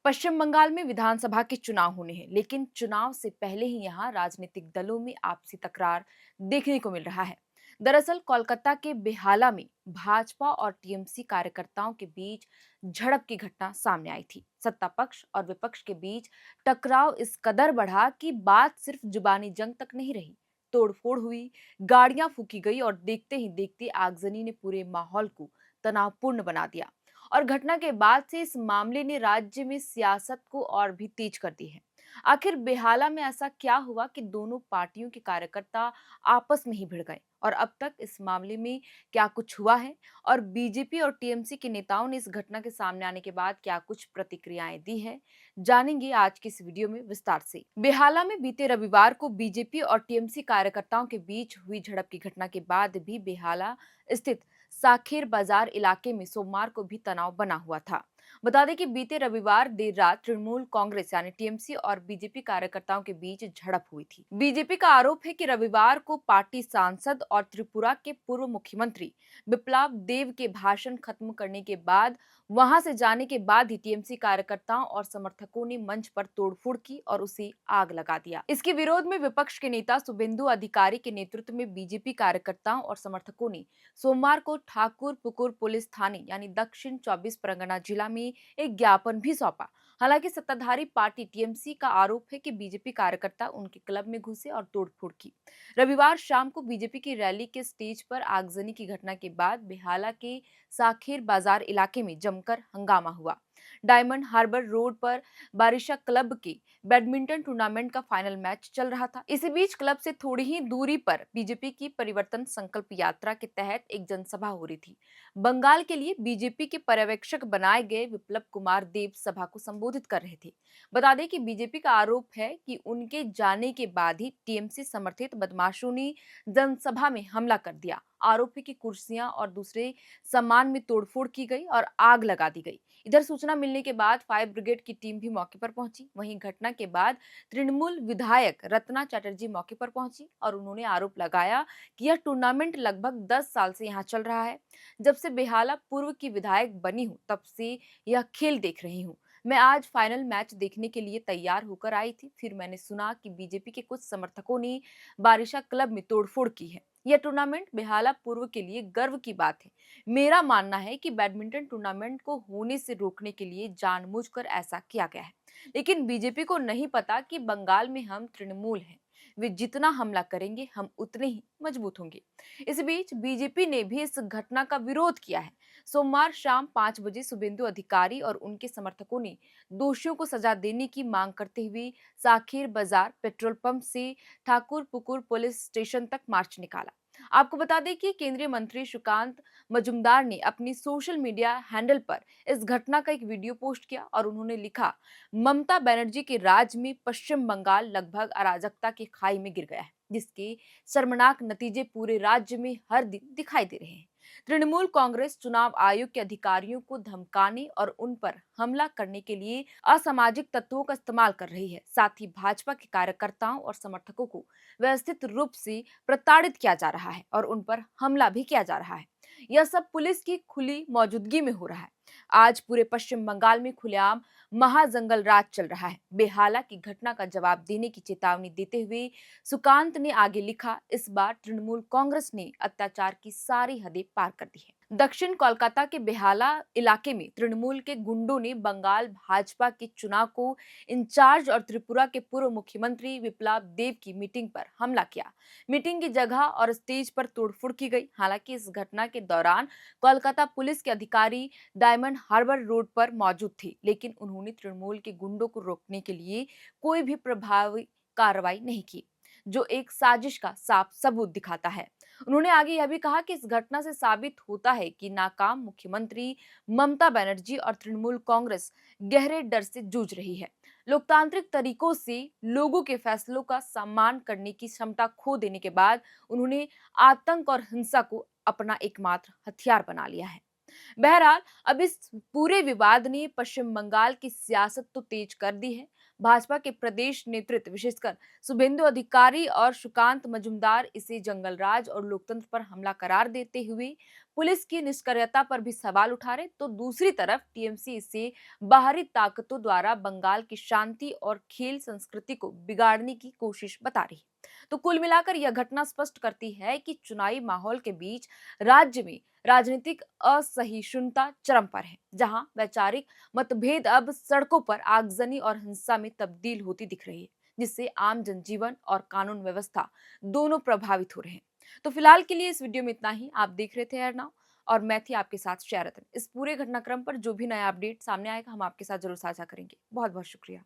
पश्चिम बंगाल में विधानसभा के चुनाव होने हैं, लेकिन चुनाव से पहले ही यहां राजनीतिक दलों में आपसी तकरार देखने को मिल रहा है। दरअसल कोलकाता के बेहाला में भाजपा और टीएमसी कार्यकर्ताओं के बीच झड़प की घटना सामने आई थी। सत्ता पक्ष और विपक्ष के बीच टकराव इस कदर बढ़ा कि बात सिर्फ जुबानी जंग तक नहीं रही। तोड़फोड़ हुई, गाड़ियां फूकी गई और देखते ही देखते आगजनी ने पूरे माहौल को तनावपूर्ण बना दिया। और घटना के बाद से इस मामले ने राज्य में सियासत को और भी तेज कर दी है। आखिर बेहाला में ऐसा क्या हुआ कि दोनों पार्टियों के कार्यकर्ता आपस में ही भिड़ गए, और अब तक इस मामले में क्या कुछ हुआ है, और बीजेपी और टीएमसी के नेताओं ने इस घटना के सामने आने के बाद क्या कुछ प्रतिक्रियाएं दी है, जानेंगे आज की इस वीडियो में विस्तार से। बेहाला में बीते रविवार को बीजेपी और टीएमसी कार्यकर्ताओं के बीच हुई झड़प की घटना के बाद भी बेहाला स्थित साखेर बाजार इलाके में सोमवार को भी तनाव बना हुआ था। बता दें कि बीते रविवार देर रात तृणमूल कांग्रेस यानी टीएमसी और बीजेपी कार्यकर्ताओं के बीच झड़प हुई थी। बीजेपी का आरोप है कि रविवार को पार्टी सांसद और त्रिपुरा के पूर्व मुख्यमंत्री बिप्लब देव के भाषण खत्म करने के बाद वहां से जाने के बाद ही टीएमसी कार्यकर्ताओं और समर्थकों ने मंच पर तोड़फोड़ की और उसे आग लगा दिया। इसके विरोध में विपक्ष के नेता शुभेंदु अधिकारी के नेतृत्व में बीजेपी कार्यकर्ताओं और समर्थकों ने सोमवार को ठाकुर पुकुर पुलिस थाने यानी दक्षिण 24 परगना जिला में एक ज्ञापन भी सौंपा। हालांकि सत्ताधारी पार्टी टीएमसी का आरोप है कि बीजेपी कार्यकर्ता उनके क्लब में घुसे और तोड़फोड़ की। रविवार शाम को बीजेपी की रैली के स्टेज पर आगजनी की घटना के बाद बेहाला के साखेर बाजार इलाके में जमकर हंगामा हुआ। डायमंड हार्बर रोड पर बारिशा क्लब के बैडमिंटन टूर्नामेंट का फाइनल मैच चल रहा था। इसी बीच क्लब से थोड़ी ही दूरी पर बीजेपी की परिवर्तन संकल्प यात्रा के तहत एक जनसभा हो रही थी। बंगाल के लिए बीजेपी के पर्यवेक्षक बनाए गए विप्लव कुमार देव सभा को संबोधित कर रहे थे। बता दें कि बीजेपी का आरोप है कि उनके जाने के बाद ही टीएमसी समर्थित बदमाशों ने जनसभा में हमला कर दिया। आरोप है कि कुर्सियां और दूसरे सामान में तोड़फोड़ की गई और आग लगा दी गई। इधर सूचना मिलने के बाद फायर ब्रिगेड की टीम भी मौके पर पहुंची। वहीं घटना के बाद तृणमूल विधायक रत्ना चटर्जी मौके पर पहुंची और उन्होंने आरोप लगाया कि यह टूर्नामेंट लगभग 10 साल से यहां चल रहा है। जब से बेहाला पूर्व की विधायक बनी हूं तब से यह खेल देख रही हूं। मैं आज फाइनल मैच देखने के लिए तैयार होकर आई थी, फिर मैंने सुना कि बीजेपी के कुछ समर्थकों ने बारिशा क्लब में तोड़फोड़ की है। यह टूर्नामेंट बेहाला पूर्व के लिए गर्व की बात है। मेरा मानना है कि बैडमिंटन टूर्नामेंट को होने से रोकने के लिए जानबूझकर ऐसा किया गया है। लेकिन बीजेपी को नहीं पता कि बंगाल में हम तृणमूल हैं। वे जितना हमला करेंगे हम उतने ही मजबूत होंगे। इस बीच बीजेपी ने भी इस घटना का विरोध किया है। सोमवार शाम 5 बजे शुभेंदु अधिकारी और उनके समर्थकों ने दोषियों को सजा देने की मांग करते हुए साखीर बाजार पेट्रोल पंप से ठाकुर पुकुर पुलिस स्टेशन तक मार्च निकाला। आपको बता दें कि केंद्रीय मंत्री सुकांत मजुमदार ने अपनी सोशल मीडिया हैंडल पर इस घटना का एक वीडियो पोस्ट किया और उन्होंने लिखा, ममता बनर्जी के राज में पश्चिम बंगाल लगभग अराजकता की खाई में गिर गया है, जिसके शर्मनाक नतीजे पूरे राज्य में हर दिन दिखाई दे रहे हैं। तृणमूल कांग्रेस चुनाव आयोग के अधिकारियों को धमकाने और उन पर हमला करने के लिए असामाजिक तत्वों का इस्तेमाल कर रही है। साथ ही भाजपा के कार्यकर्ताओं और समर्थकों को व्यवस्थित रूप से प्रताड़ित किया जा रहा है और उन पर हमला भी किया जा रहा है। यह सब पुलिस की खुली मौजूदगी में हो रहा है। आज पूरे पश्चिम बंगाल में खुलेआम महाजंगल राज चल रहा है। बेहाला की घटना का जवाब देने की चेतावनी देते हुए सुकांत ने आगे लिखा, इस बार तृणमूल कांग्रेस ने अत्याचार की सारी हदें पार कर दी है। दक्षिण कोलकाता के बेहाला इलाके में तृणमूल के गुंडों ने बंगाल भाजपा के चुनाव को इंचार्ज और त्रिपुरा के पूर्व मुख्यमंत्री विप्लव देव की मीटिंग पर हमला किया। मीटिंग की जगह और स्टेज पर तोड़फोड़ की गई। हालांकि इस घटना के दौरान कोलकाता पुलिस के अधिकारी डायमंड हार्बर रोड पर मौजूद थे, लेकिन उन्होंने तृणमूल के गुंडों को रोकने के लिए कोई भी प्रभावी कार्रवाई नहीं की, जो एक साजिश का साफ सबूत दिखाता है। उन्होंने आगे यह भी कहा कि इस घटना से साबित होता है कि नाकाम मुख्यमंत्री ममता बनर्जी और तृणमूल कांग्रेस गहरे डर से जूझ रही है। लोकतांत्रिक तरीकों से लोगों के फैसलों का सम्मान करने की क्षमता खो देने के बाद उन्होंने आतंक और हिंसा को अपना एकमात्र हथियार बना लिया है। बहरहाल अब इस पूरे विवाद ने पश्चिम बंगाल की सियासत तो तेज कर दी है। भाजपा के प्रदेश नेतृत्व विशेषकर शुभेंदु अधिकारी और सुकांत मजुमदार इसे जंगलराज और लोकतंत्र पर हमला करार देते हुए पुलिस की निष्क्रियता पर भी सवाल उठा रहे, तो दूसरी तरफ टीएमसी इसे बाहरी ताकतों द्वारा बंगाल की शांति और खेल संस्कृति को बिगाड़ने की कोशिश बता रही है। तो कुल मिलाकर यह घटना स्पष्ट करती है कि चुनावी माहौल के बीच राज्य में राजनीतिक असहिष्णुता चरम पर है, जहां वैचारिक मतभेद अब सड़कों पर आगजनी और हिंसा में तब्दील होती दिख रही है, जिससे आम जनजीवन और कानून व्यवस्था दोनों प्रभावित हो रहे हैं। तो फिलहाल के लिए इस वीडियो में इतना ही। आप देख रहे थे अर्नव और मैं थी आपके साथ शेरतन। इस पूरे घटनाक्रम पर जो भी नया अपडेट सामने आएगा हम आपके साथ जरूर साझा करेंगे। बहुत बहुत शुक्रिया।